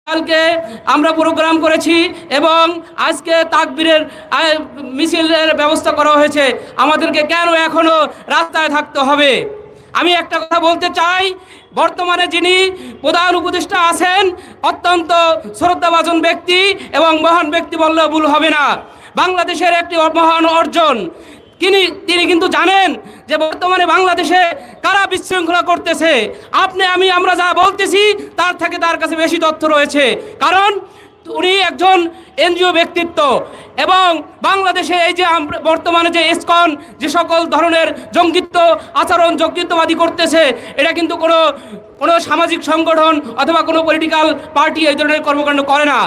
কালকে আমরা প্রোগ্রাম করেছি এবং আজকে তাকবীরের মিছিলের ব্যবস্থা করা হয়েছে। আমাদেরকে কেন এখনো রাস্তায় থাকতে হবে? আমি একটা কথা বলতে চাই, বর্তমানে যিনি প্রধান উপদেষ্টা আছেন অত্যন্ত শ্রদ্ধাভাজন ব্যক্তি এবং মহান ব্যক্তি বললে ভুল হবে না। বাংলাদেশের একটি মহান অর্জন। তিনি কিন্তু জানেন যে বর্তমানে বাংলাদেশে কারা বিশৃঙ্খলা করতেছে। আমরা যা বলতেছি তার থেকে তার কাছে বেশি তথ্য রয়েছে, কারণ উনি একজন এনজিও ব্যক্তিত্ব এবং বাংলাদেশে এই যে বর্তমানে যে ইসকন যে সকল ধরনের জঙ্গিত্ব আচরণ জঙ্গিত্ববাদী করতেছে, এটা কিন্তু কোনো সামাজিক সংগঠন অথবা কোনো পলিটিক্যাল পার্টি এই ধরনের কর্মকাণ্ড করে না।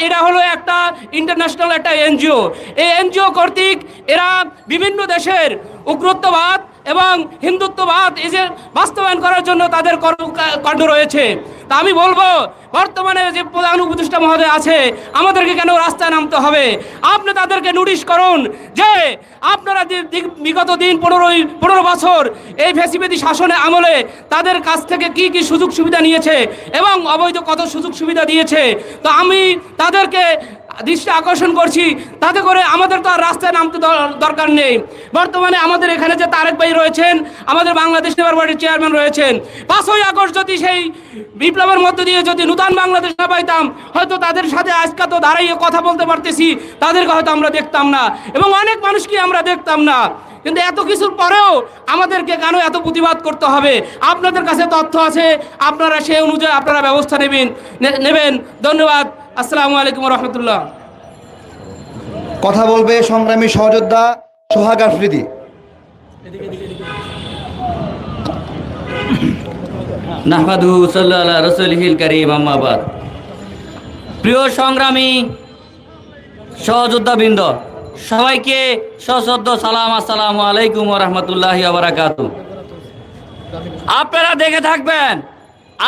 এটা হলো একটা ইন্টারন্যাশনাল একটা এনজিও। এই এনজিও কর্তৃক এরা বিভিন্ন দেশের উগ্রত্ববাদ এবং হিন্দুত্ববাদ এই যে বাস্তবায়ন করার জন্য তাদের কর্মকাণ্ড রয়েছে। তা আমি বলবো, বর্তমানে যে প্রধান উপদেষ্টা মহোদয় আছে, আমাদেরকে কেন রাস্তায় নামতে হবে? আপনি তাদেরকে নোটিশ করুন যে আপনারা বিগত দিন 15 বছর এই ফ্যাসিবাদী শাসনের আমলে তাদের কাছ থেকে কি কি সুযোগ সুবিধা নিয়েছে এবং অবৈধ কত সুযোগ সুবিধা দিয়েছে। তো আমি তাদেরকে দৃষ্টি আকর্ষণ করছি, তাতে করে আমাদের তো আর রাস্তায় নামতে দরকার নেই। বর্তমানে আমাদের এখানে যে তারেক ভাই রয়েছেন, আমাদের বাংলাদেশ লেবার পার্টির চেয়ারম্যান রয়েছেন, 5ই আগস্ট যদি সেই বিপ্লবের মধ্য দিয়ে যদি নূতন বাংলাদেশ না পাইতাম, হয়তো তাদের সাথে আজকে তো দাঁড়াইয়ে কথা বলতে পারতেছি, তাদেরকে হয়তো আমরা দেখতাম না এবং অনেক মানুষকে আমরা দেখতাম না। কিন্তু এত কিছুর পরেও আমাদেরকে কেন এত প্রতিবাদ করতে হবে? আপনাদের কাছে তথ্য আছে, আপনারা সেই অনুযায়ী আপনারা ব্যবস্থা নেবেন। ধন্যবাদ। আসসালামু আলাইকুম রহমতুল্লাহ। কথা বলবে সংগ্রামী সহযোদ্ধা সোহাগ আফ্রিদি। নাহমাদুহু সাল্লাল্লাহু আলা রাসূলিহিল কারীম, আম্মা বাদ। প্রিয় সংগ্রামী সহযোদ্ধাবৃন্দ, সবাইকে সশ্রদ্ধ সালাম, আসসালামু আলাইকুম ওয়া রাহমাতুল্লাহি ওয়া বারাকাতুহু। আপনারা দেখে থাকবেন,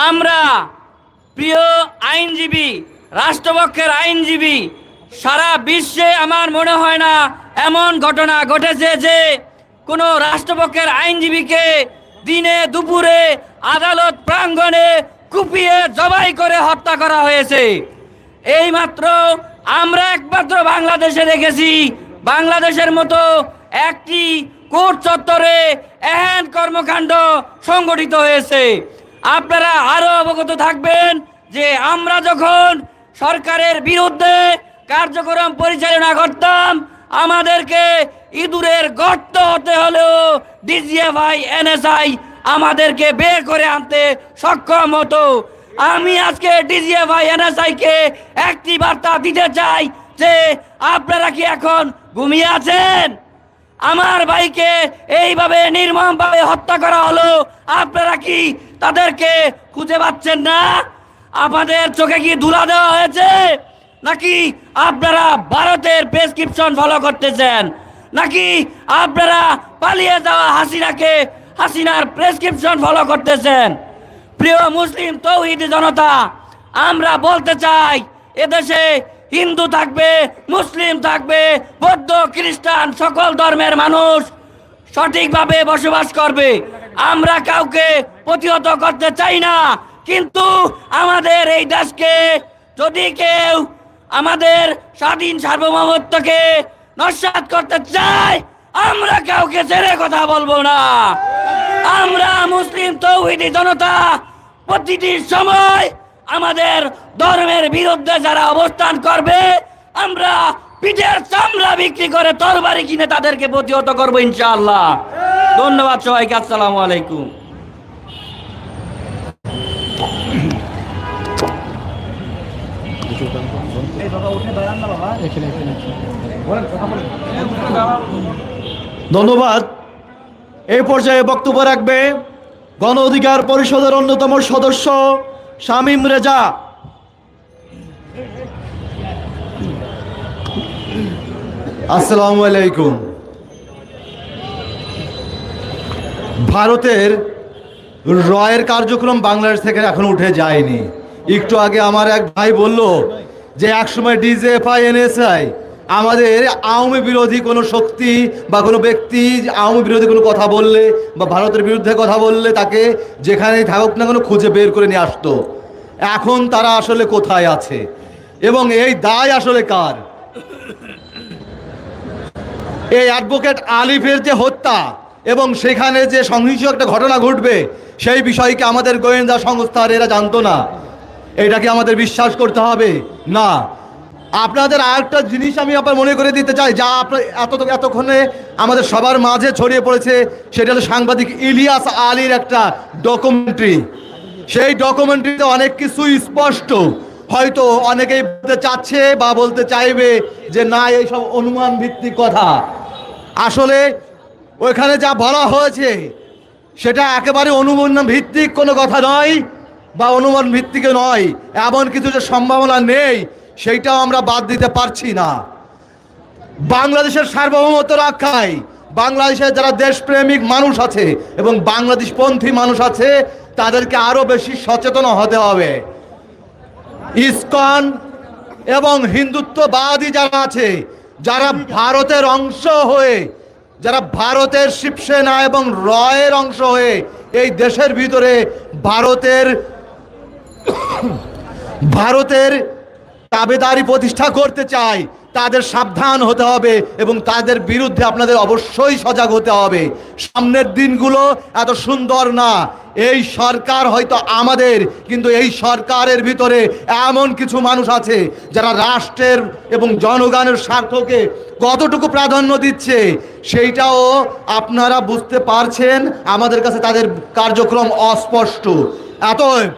আমরা প্রিয় আইনজীবী, রাষ্ট্রপক্ষের আইনজীবী, সারা বিশ্বে আমার মনে হয় না এমন ঘটনা ঘটেছে যে কোনো রাষ্ট্রপক্ষের আইনজীবীকে দিনে দুপুরে আদালত প্রাঙ্গণে কুপিয়ে জবাই করে হত্যা করা হয়েছে। এইমাত্র আমরা একমাত্র বাংলাদেশে দেখেছি, বাংলাদেশের মতো একটি কোর্ট চত্বরে এহেন কর্মকাণ্ড সংগঠিত হয়েছে। আপনারা আরো অবগত থাকবেন যে আমরা যখন সরকারের বিরুদ্ধে কার্যক্রম পরিচালনা করতাম, আমাদেরকে ইঁদুরের গর্ত হতে হলেও ডিজিএফআই এনএসআই আমাদেরকে বের করে আনতে সক্ষম হতো। আমি আজকে ডিজিএফআই এনএসআই কে একটি বার্তা দিতে চাই যে আপনারা কি এখন ঘুমিয়ে আছেন? আমার ভাইকে এইভাবে নির্মমভাবে হত্যা করা হলো, আপনারা কি তাদেরকে খুঁজে পাচ্ছেন না? আমাদের চোখে কি ধুলা দেওয়া হয়েছে? নাকি আপনারা ভারতের প্রেসক্রিপশন ফলো করতেছেন? নাকি আপনারা পালিয়ে যাওয়া হাসিনার প্রেসক্রিপশন ফলো করতেছেন? প্রিয় মুসলিম তৌহিদি জনতা, আমরা বলতে চাই, এদেশে হিন্দু থাকবে, মুসলিম থাকবে, বৌদ্ধ খ্রিস্টান সকল ধর্মের মানুষ সঠিকভাবে বসবাস করবে। আমরা কাউকে প্রতিহত করতে চাই না, কিন্তু আমাদের এই দেশকে যদি কেউ আমাদের স্বাধীন সার্বভৌমত্বকে নস্যাৎ করতে চায়, আমরা কাউকে ছেড়ে কথা বলবো না। আমরা মুসলিম তৌহিদি জনতা প্রতিটি সময় আমাদের ধর্মের বিরুদ্ধে যারা অবস্থান করবে, আমরা পিঠের চামড়া বিক্রি করে তরবারি কিনে তাদেরকে প্রতিহত করবো ইনশাআল্লাহ। ধন্যবাদ সবাইকে। আসসালামু আলাইকুম। ধন্যবাদ। এই পর্যায়ে বক্তব্য রাখবে গণ অধিকার পরিষদের অন্যতম সদস্য শামীম রেজা। আসসালামু আলাইকুম। ভারতের রয়ের কার্যক্রম বাংলাদেশ থেকে এখন উঠে যায়নি। একটু আগে আমার এক ভাই বলল যে একসময় ডিজিএফআই এনএসআই আমাদের আওয়ামী বিরোধী কোনো শক্তি বা কোনো ব্যক্তি আওয়ামী বিরোধী কোনো কথা বললে বা ভারতের বিরুদ্ধে কথা বললে তাকে যেখানেই থাকুক না কোনো খুঁজে বের করে নিয়ে আসতো। এখন তারা আসলে কোথায় আছে এবং এই দায় আসলে কার? এই অ্যাডভোকেট আলিফের যে হত্যা এবং সেখানে যে সহিংস একটা ঘটনা ঘটবে, সেই বিষয়কে আমাদের গোয়েন্দা সংস্থার এরা জানতো না? এটাকে আমাদের বিশ্বাস করতে হবে না? আপনাদের আরেকটা জিনিস আমি আপনার মনে করে দিতে চাই, যা আপনার এতক্ষণে আমাদের সবার মাঝে ছড়িয়ে পড়েছে, সেটা হলো সাংবাদিক ইলিয়াস আলীর একটা ডকুমেন্টারি। সেই ডকুমেন্টারিতে অনেক কিছু স্পষ্ট, হয়তো অনেকেই বলতে চাচ্ছে বা বলতে চাইবে যে না, এইসব অনুমান ভিত্তিক কথা। আসলে ওইখানে যা বলা হয়েছে সেটা একেবারে অনুমান ভিত্তিক কোনো কথা নয় বা অনুমান ভিত্তিক নয়। এমন কিছু যে সম্ভাবনা নেই সেইটাও আমরা বাদ দিতে পারছি না। বাংলাদেশের সার্বভৌমত্ব রক্ষায় বাংলাদেশের যারা দেশপ্রেমিক মানুষ আছে এবং বাংলাদেশপন্থী মানুষ আছে, তাদেরকে আরো বেশি সচেতন হতে হবে। ইসকন এবং হিন্দুত্ববাদী যারা আছে, যারা ভারতের অংশ হয়ে, যারা ভারতের শিবসেনা এবং রয়ের অংশ হয়ে এই দেশের ভিতরে ভারতের তাবেদারি প্রতিষ্ঠা করতে চায়, তাদের সাবধান হতে হবে এবং তাদের বিরুদ্ধে আপনাদের অবশ্যই সজাগ হতে হবে। সামনের দিনগুলো এত সুন্দর না। এই সরকার হয়তো আমাদের, কিন্তু এই সরকারের ভিতরে এমন কিছু মানুষ আছে যারা রাষ্ট্রের এবং জনগণের স্বার্থকে কতটুকু প্রাধান্য দিচ্ছে সেইটাও আপনারা বুঝতে পারছেন। আমাদের কাছে তাদের কার্যক্রম অস্পষ্ট। অতএব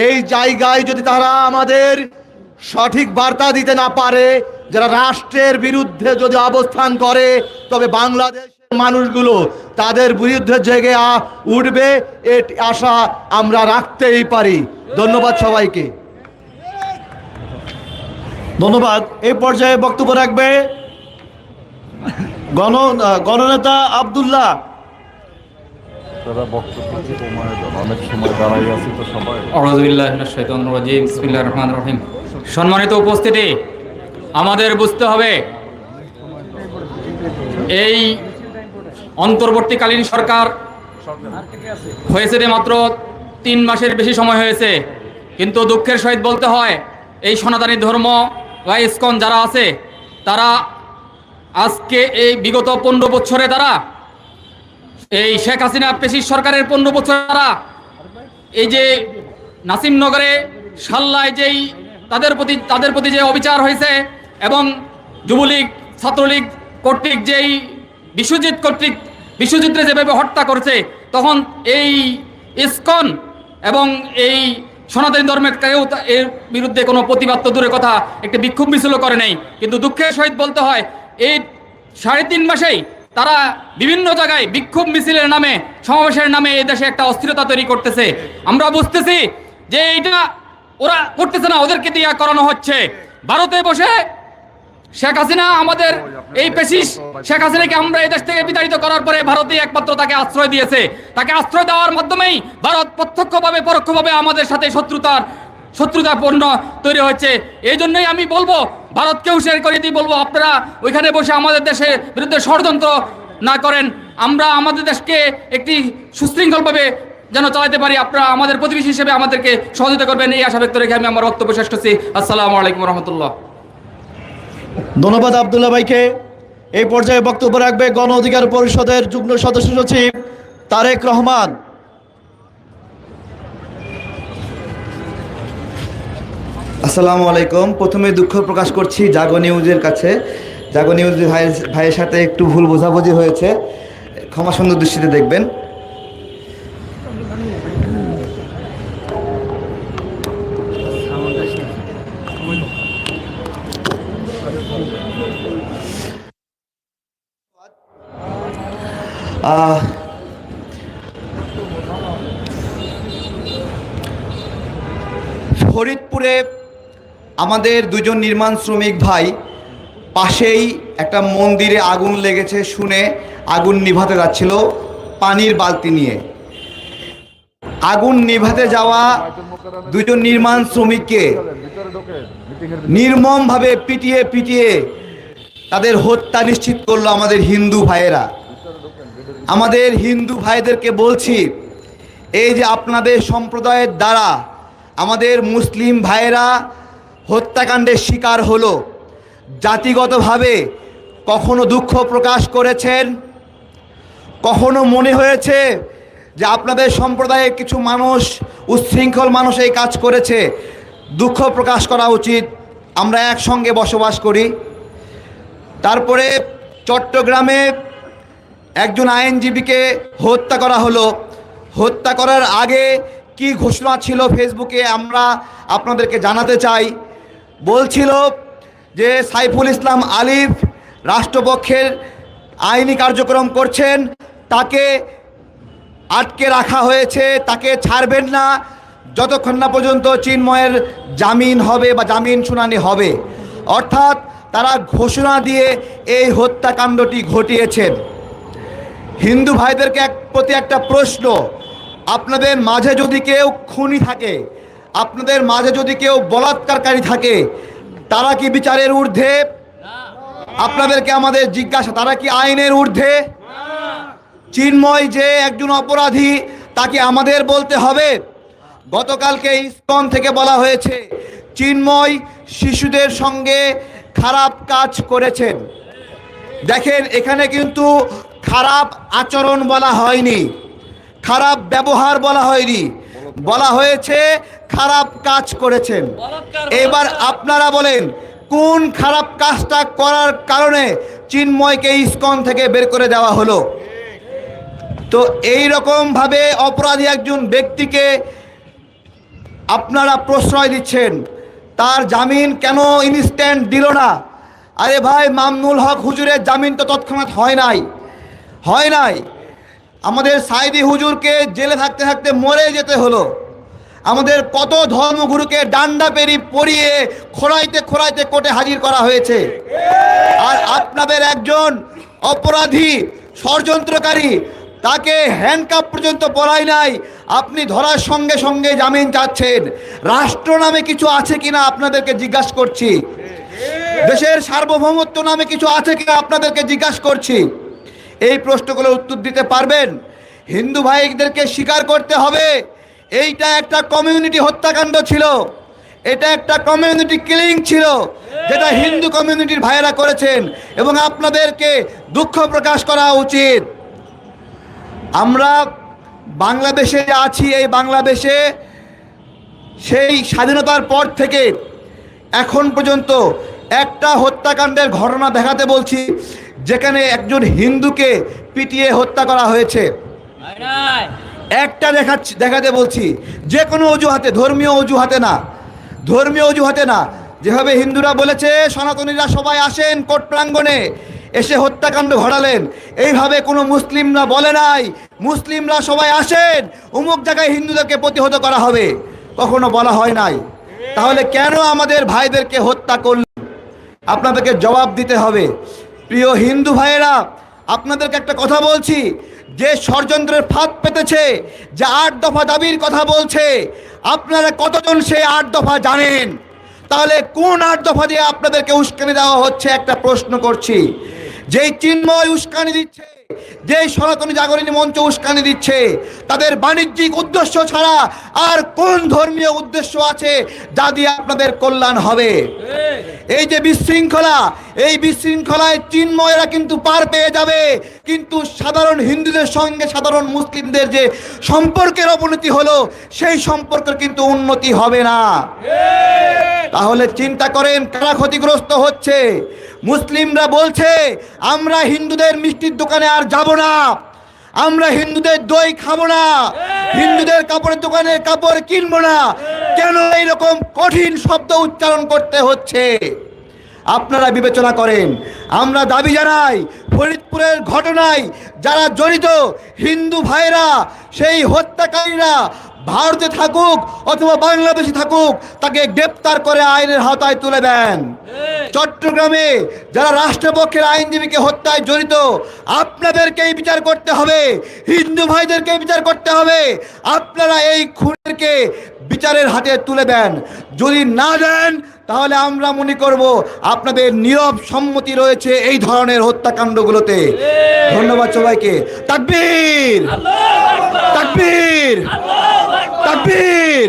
এই জায়গায় যদি তারা আমাদের সঠিক বার্তা দিতে না পারে, যারা রাষ্ট্রের বিরুদ্ধে যদি অবস্থান করে, তবে বাংলাদেশের মানুষগুলো তাদের বিরুদ্ধে জেগে উঠবে, এর আশা আমরা রাখতেই পারি। ধন্যবাদ সবাইকে। ধন্যবাদ। এই পর্যায়ে বক্তব্য রাখবে গণনেতা আব্দুল্লাহ। অনেক সময় দাঁড়াই আছি তো সবাই। আউযুবিল্লাহি মিনাশ শাইতানির রাজিম। বিসমিল্লাহির রহমানির রহিম। সম্মানিত উপস্থিতি, আমাদের বুঝতে হবে এই অন্তর্বর্তীকালীন সরকার হয়েছে মাত্র 3 মাসের বেশি সময় হয়েছে, কিন্তু দুঃখের সহিত বলতে হয় এই সনাতনী ধর্ম বা ইসকন যারা আছে, তারা আজকে এই বিগত 15 বছরে তারা এই শেখ হাসিনা পেশির সরকারের 15 বছর তারা এই যে নাসিমনগরে সাল্লায় যেই তাদের প্রতি যে অবিচার হয়েছে এবং যুবলীগ ছাত্রলীগ কর্তৃক যেই বিশ্বজিৎরে যেভাবে হত্যা করছে, তখন এই ইসকন এবং এই সনাতনী ধর্মের কেউ এর বিরুদ্ধে কোনো প্রতিবাদ তো দূরের কথা, একটা বিক্ষোভ মিছিলও করে নেই। কিন্তু দুঃখের সহিত বলতে হয় এই 3.5 মাসেই তারা বিভিন্ন জায়গায় বিক্ষোভ মিছিলের নামে, সমাবেশের নামে এই দেশে একটা অস্থিরতা তৈরি করতেছে। আমরা বুঝতেছি যে এইটা ওরা করতেছে না, ওদেরকে দিয়ে করানো হচ্ছে। ভারতে বসে শেখ হাসিনা আমাদের এই পেশিস শেখ হাসিনাকে আমরা এই দেশ থেকে বিতাড়িত করার পরে ভারতই একমাত্র তাকে আশ্রয় দিয়েছে। তাকে আশ্রয় দেওয়ার মাধ্যমেই ভারত প্রত্যক্ষভাবে পরোক্ষভাবে আমাদের সাথে শত্রুতাপূর্ণ তৈরি হচ্ছে। এই জন্যই আমি বলবো, ভারতকে হুঁশিয়ার করে দিয়ে বলবো, আপনারা ওইখানে বসে আমাদের দেশের বিরুদ্ধে ষড়যন্ত্র না করেন। আমরা আমাদের দেশকে একটি সুশৃঙ্খলভাবে যেন চালাতে পারি, আপনারা আমাদের প্রতিবেশী হিসেবে আমাদেরকে সহযোগিতা করবেন, এই আশা ব্যক্ত রেখে আমি আমার বক্তব্য শেষ করছি। আসসালামু আলাইকুম রহমতুল্লাহ। ধন্যবাদ আব্দুল্লাহ ভাইকে। এই পর্যায়ে বক্তব্য রাখবে গণ অধিকার পরিষদের যুগ্ম সদস্য সচিব তারেক রহমান। আসসালামু আলাইকুম। প্রথমে দুঃখ প্রকাশ করছি জাগো নিউজের কাছে। জাগো নিউজ ভাইয়ের সাথে একটু ভুল বোঝাবুঝি হয়েছে, ক্ষমা সুন্দর দৃষ্টিতে দেখবেন। ফরিদপুরে আমাদের দুজন নির্মাণ শ্রমিক ভাই পাশেই একটা মন্দিরে আগুন লেগেছে শুনে আগুন নিভাতে যাচ্ছিল পানির বালতি নিয়ে। আগুন নিভাতে যাওয়া দুজন নির্মাণ শ্রমিককে নির্মমভাবে পিটিয়ে তাদের হত্যা নিশ্চিত করলো আমাদের হিন্দু ভাইয়েরা। আমাদের হিন্দু ভাইদেরকে বলছি, এই যে আপনাদের সম্প্রদায়ের দ্বারা আমাদের মুসলিম ভাইয়েরা হত্যাকাণ্ডের শিকার হলো, জাতিগতভাবে কখনো দুঃখ প্রকাশ করেছেন, কখনো মনে হয়েছে যে আপনাদের সম্প্রদায়ের কিছু মানুষ, উচ্ছৃঙ্খল মানুষ এই কাজ করেছে, দুঃখ প্রকাশ করা উচিত, আমরা একসঙ্গে বসবাস করি। তারপরে চট্টগ্রামে একজন আইনজীবীকে হত্যা করা হলো। হত্যা করার আগে কি ঘোষণা ছিল ফেসবুকে আমরা আপনাদেরকে জানাতে চাই। বলছিল যে সাইফুল ইসলাম আলিফ রাষ্ট্রপক্ষের আইনি কার্যক্রম করছেন, তাকে আটকে রাখা হয়েছে, তাকে ছাড়বেন না যতক্ষণ না পর্যন্ত চিন্ময়ের জামিন হবে বা জামিন শুনানি হবে। অর্থাৎ তারা ঘোষণা দিয়ে এই হত্যাকাণ্ডটি ঘটিয়েছেন। হিন্দু ভাইদেরকে প্রতি একটা প্রশ্ন, আপনাদের মাঝে যদি কেউ খুনি থাকে, আপনাদের মাঝে যদি কেউ বলাৎকারকারী থাকে, তারা কি বিচারের ঊর্ধ্বে? আপনাদেরকে আমাদের জিজ্ঞাসা, তারা কি আইনের ঊর্ধ্বে? চিন্ময় যে একজন অপরাধী, তাকে আমাদের বলতে হবে? গতকালকে ইসকন থেকে বলা হয়েছে চিন্ময় শিশুদের সঙ্গে খারাপ কাজ করেছেন। দেখেন, এখানে কিন্তু খারাপ আচরণ বলা হয়নি, খারাপ ব্যবহার বলা হয়নি, বলা হয়েছে খারাপ কাজ করেছেন। এবার আপনারা বলেন, কোন খারাপ কাজটা করার কারণে চিন্ময়কে ইসকন থেকে বের করে দেওয়া হলো? তো এই রকম ভাবে অপরাধী একজন ব্যক্তিকে আপনারা প্রশ্রয় দিচ্ছেন, তার জামিন কেন ইনস্ট্যান্ট দিল না? আরে ভাই, মামনুল হক হুজুরের জামিন তো তৎক্ষণাৎ হয় নাই। আমাদের সাইদি হুজুরকে জেলে থাকতে থাকতে মরে যেতে হলো। আমাদের কত ধর্মগুরুকে ডান্ডা পরিয়ে খোঁড়াইতে কোর্টে হাজির করা হয়েছে। আর আপনাদের একজন অপরাধী ষড়যন্ত্রকারী, তাকে হ্যান্ডকাপ পর্যন্ত পরাই নাই, আপনি ধরার সঙ্গে সঙ্গে জামিন চাচ্ছেন। রাষ্ট্র নামে কিছু আছে কিনা আপনাদেরকে জিজ্ঞাসা করছি, দেশের সার্বভৌমত্ব নামে কিছু আছে কিনা আপনাদেরকে জিজ্ঞাসা করছি। এই প্রশ্নগুলোর উত্তর দিতে পারবেন? হিন্দু ভাইদেরকে স্বীকার করতে হবে, এইটা একটা কমিউনিটি হত্যাকাণ্ড ছিল, এটা একটা কমিউনিটি কিলিং ছিল, যেটা হিন্দু কমিউনিটির ভাইয়েরা করেছেন, এবং আপনাদেরকে দুঃখ প্রকাশ করা উচিত। আমরা বাংলাদেশে আছি, এই বাংলাদেশে সেই স্বাধীনতার পর থেকে এখন পর্যন্ত একটা হত্যাকাণ্ডের ঘটনা দেখাতে বলছি যেখানে একজন হিন্দুকে পিটিয়ে হত্যা করা হয়েছে। একটা দেখাতে বলছি, যে কোনো অজুহাতে, ধর্মীয় অজুহাতে না। যেভাবে হিন্দুরা বলেছে সনাতনীরা সবাই আসেন কোর্ট প্রাঙ্গণে, এসে হত্যাকাণ্ড ঘটালেন, এইভাবে কোনো মুসলিমরা বলে নাই মুসলিমরা সবাই আসেন অমুক জায়গায় হিন্দুদেরকে প্রতিহত করা হবে, কখনো বলা হয় নাই। তাহলে কেন আমাদের ভাইদেরকে হত্যা করলেন? আপনাদেরকে জবাব দিতে হবে। প্রিয় হিন্দু ভাইয়েরা, আপনাদেরকে একটা কথা বলছি, যে ষড়যন্ত্রের ফাঁদ পেতেছে, যে ৮ দফা দাবির কথা বলছে, আপনারা কতজন সেই ৮ দফা জানেন? তাহলে কোন ৮ দফা দিয়ে আপনাদেরকে উস্কানি দেওয়া হচ্ছে একটা প্রশ্ন করছি। যেই চিন্ময় উস্কানি দিচ্ছে, যেই সনাতনী জাগরণী মঞ্চ উস্কানি দিচ্ছে, তাদের বাণিজ্যিক উদ্দেশ্য ছাড়া আর কোন ধর্মীয় উদ্দেশ্য আছে যা দিয়ে আপনাদের কল্যাণ হবে? এই যে বিশৃঙ্খলা, এই বিশৃঙ্খলায় চিন্ময়রা কিন্তু পার পেয়ে যাবে, কিন্তু সাধারণ হিন্দুদের সঙ্গে সাধারণ মুসলিমদের যে সম্পর্কের অবনতি হলো, সেই সম্পর্কের কিন্তু উন্নতি হবে না। তাহলে চিন্তা করেন কারা ক্ষতিগ্রস্ত হচ্ছে। মুসলিমরা বলছে আমরা হিন্দুদের মিষ্টির দোকানে আর যাব না, আমরা হিন্দুদের দই খাবো না, হিন্দুদের কাপড়ের দোকানে কাপড় কিনবো না। কেন এইরকম কঠিন শব্দ উচ্চারণ করতে হচ্ছে? আপনারা বিবেচনা করেন। আমরা দাবি জানাই, ফরিদপুরের ঘটনায় যারা জড়িত হিন্দু ভাইরা, সেই হত্যাকারীরা ভারতে থাকুক অথবা বাংলাদেশে থাকুক, তাকে গ্রেপ্তার করে আইনের আওতায় তুলে দেন। চট্টগ্রামে যারা রাষ্ট্রপক্ষের আইনজীবীকে হত্যায় জড়িত, আপনাদেরকেই বিচার করতে হবে, হিন্দু ভাইদেরকে বিচার করতে হবে। আপনারা এই খুনিদেরকে বিচারের হাতে তুলে দেন। যদি না দেন, তাহলে আমরা মনে করব আপনাদের নীরব সম্মতি রয়েছে এই ধরনের হত্যাকাণ্ডগুলোতে। ধন্যবাদ সবাইকে। তাকবীর, তাকবীর, তাকবীর।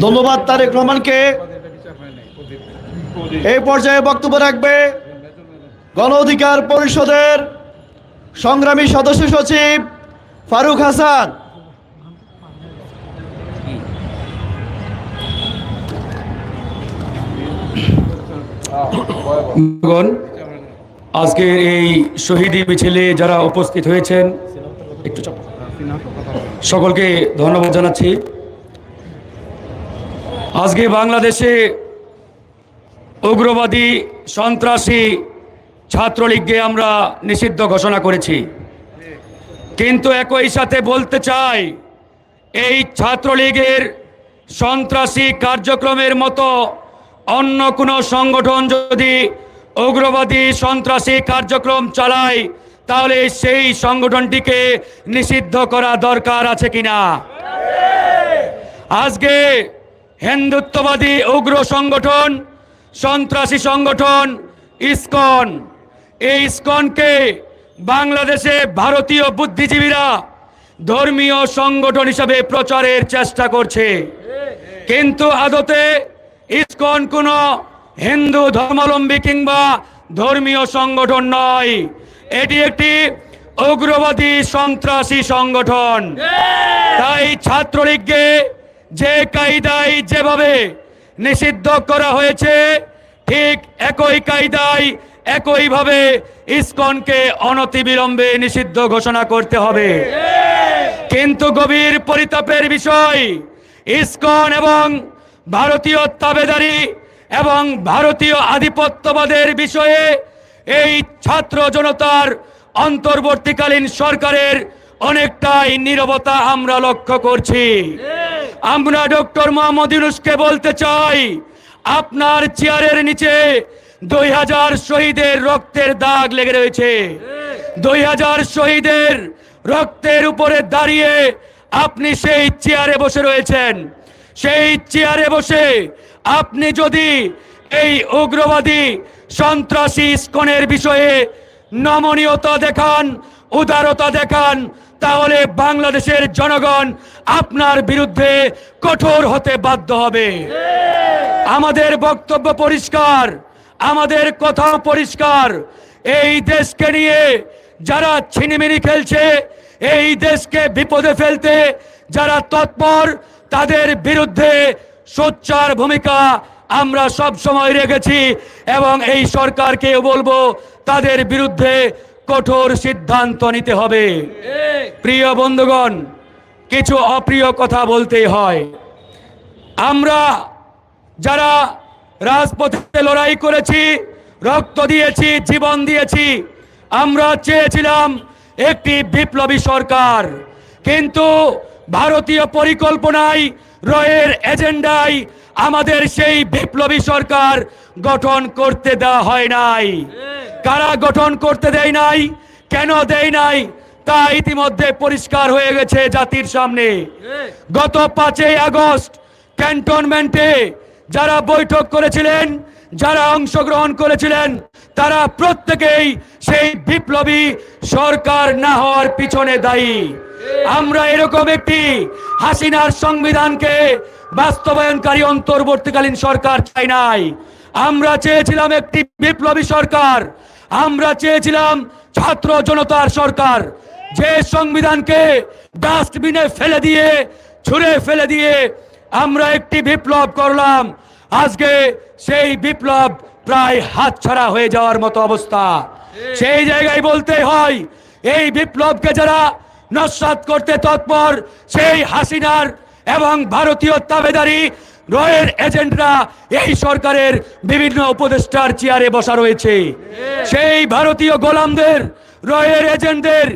ধন্যবাদ তারেক রহমানকে। এই পর্যায়ে বক্তব্য রাখবে গণ অধিকার পরিষদের সংগ্রামী সদস্য সচিব ফারুক হাসান। আজকের এই শহীদি মিছিলে যারা উপস্থিত হয়েছেন একটু সকলকে ধন্যবাদ জানাচ্ছি। আজকে বাংলাদেশে উগ্রবাদী সন্ত্রাসী ছাত্রলীগকে আমরা নিষিদ্ধ ঘোষণা করেছি, কিন্তু একই সাথে বলতে চাই এই ছাত্রলীগের সন্ত্রাসী কার্যক্রমের মতো অন্য কোনো সংগঠন যদি উগ্রবাদী সন্ত্রাসী কার্যক্রম চালায় তাহলে সেই সংগঠনটিকে নিষিদ্ধ করা দরকার আছে কিনা। আজকে হিন্দুত্ববাদী উগ্র সংগঠন সন্ত্রাসী সংগঠন ইসকন, এই ইসকনকে বাংলাদেশে ভারতীয় বুদ্ধিজীবীরা ধর্মীয় সংগঠন হিসাবে প্রচারের চেষ্টা করছে, কিন্তু আদতে ইসকন কোনো হিন্দু ধর্মাবলম্বী কিংবা ধর্মীয় সংগঠন নয়, এটি একটি উগ্রবাদী সন্ত্রাসী সংগঠন। তাই ছাত্রলীগকে যে কায়দায় যেভাবে নিষিদ্ধ করা হয়েছে ঠিক একই কায়দায় একইভাবে ইসকনকে অনতিবিলম্বে নিষিদ্ধ ঘোষণা করতে হবে। কিন্তু গভীর পরিতাপের বিষয়, ইসকন এবং ভারতীয় তাবেদারি এবং ভারতীয় আধিপত্যবাদের বিষয়ে এই ছাত্র জনতার অন্তর্বর্তীকালীন সরকারের অনেকটাই নীরবতা আমরা লক্ষ্য করছি। আমরা ডক্টর মোহাম্মদ ইউনূসকে বলতে চাই, আপনার চেয়ারের নিচে 2000 শহীদের রক্তের দাগ লেগে রয়েছে। 2000 শহীদের রক্তের উপরে দাঁড়িয়ে আপনি সেই চেয়ারে বসে রয়েছেন। সেই চেয়ারে বসে আপনি যদি এই উগ্রবাদী সন্ত্রাসী ইসকনের বিষয়ে নমনীয়তা দেখান, উদারতা দেখান, তাহলে বাংলাদেশের জনগণ আপনার বিরুদ্ধে কঠোর হতে বাধ্য হবে। আমাদের বক্তব্য পরিষ্কার, আমাদের কথাও পরিষ্কার। এই দেশকে নিয়ে যারা ছিনিমিনি খেলছে, এই দেশকে বিপদে ফেলতে যারা তৎপর, তাদের বিরুদ্ধে সোচ্চার ভূমিকা আমরা সব সময় রেখেছি এবং এই সরকারকেও বলবো তাদের বিরুদ্ধে কঠোর সিদ্ধান্ত নিতে হবে। প্রিয় বন্ধুগণ, কিছু অপ্রিয় কথা বলতেই হয়। আমরা যারা রাজপথে লড়াই করেছি, রক্ত দিয়েছি, জীবন দিয়েছি, আমরা চেয়েছিলাম একটি বিপ্লবী সরকার, কিন্তু ভারতীয় পরিকল্পনায় রয়ের এজেন্ডায় আমাদের সেই বিপ্লবী সরকার গঠন করতে দেওয়া হয় নাই। কারা গঠন করতে দেয় নাই, কেন দেয় নাই তা ইতিমধ্যে পরিষ্কার হয়ে গেছে জাতির সামনে। গত 5ই আগস্ট ক্যান্টনমেন্টে যারা বৈঠক করেছিলেন, যারা অংশগ্রহণ করেছিলেন, তারা প্রত্যেকেই সেই বিপ্লবী সরকার না হওয়ার পিছনে দায়ী। আমরা এরকম একটি হাসিনার সংবিধানকে বাস্তবায়নকারী অন্তর্বর্তীকালীন সরকার চাই নাই। আমরা চেয়েছিলাম একটি বিপ্লবী সরকার, আমরা চেয়েছিলাম ছাত্র জনতার সরকার, যে সংবিধানকে ডাস্টবিনে ফেলে দিয়ে, ছুঁড়ে ফেলে দিয়ে আমরা একটি বিপ্লব করলাম। আজকে সেই বিপ্লব প্রায় হাতছাড়া হয়ে যাওয়ার মতো অবস্থা। সেই জায়গায় বলতে হয়, এই বিপ্লবকে যারা নস্যাৎ করতে তৎপর, সেই হাসিনার এবং ভারতীয় তাবেদারি রয়ের এজেন্টরা এই সরকারের বিভিন্ন উপদেষ্টার চেয়ারে বসা রয়েছে। সেই ভারতীয় গোলামদের, রয়ের এজেন্টদের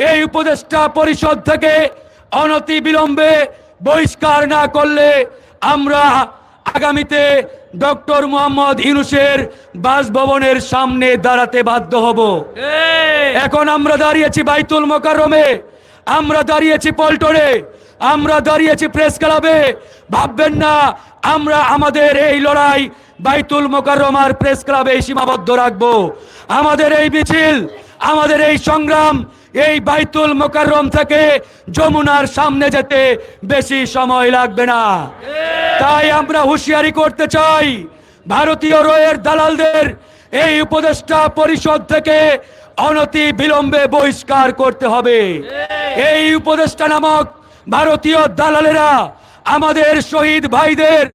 এই উপদেষ্টা পরিষদ থেকে অনতি বিলম্বে বহিষ্কার না করলে আমরা আগামীতে ডক্টর মোহাম্মদ ইউনূসের বাসভবনের সামনে দাঁড়াতে বাধ্য হব। এখন আমরা দাঁড়িয়েছি বাইতুল মোকাররমে, আমরা দাঁড়িয়েছি পল্টনে, আমরা দাঁড়িয়েছি প্রেস ক্লাবে। ভাববেন না আমরা আমাদের এই লড়াই বাইতুল মোকাররমার প্রেস ক্লাবে সীমাবদ্ধ রাখবো। আমাদের এই মিছিল, আমাদের এই সংগ্রাম এই বাইতুল মোকাররম থেকে যমুনার সামনে যেতে বেশি সময় লাগবে না। তাই আমরা হুঁশিয়ারি করতে চাই, ভারতীয় রয়ের দালালদের এই উপদেষ্টা পরিষদ থেকে অনতি বিলম্বে বহিষ্কার করতে হবে। এই উপদেষ্টা নামক ভারতীয় দালালেরা আমাদের শহীদ ভাইদের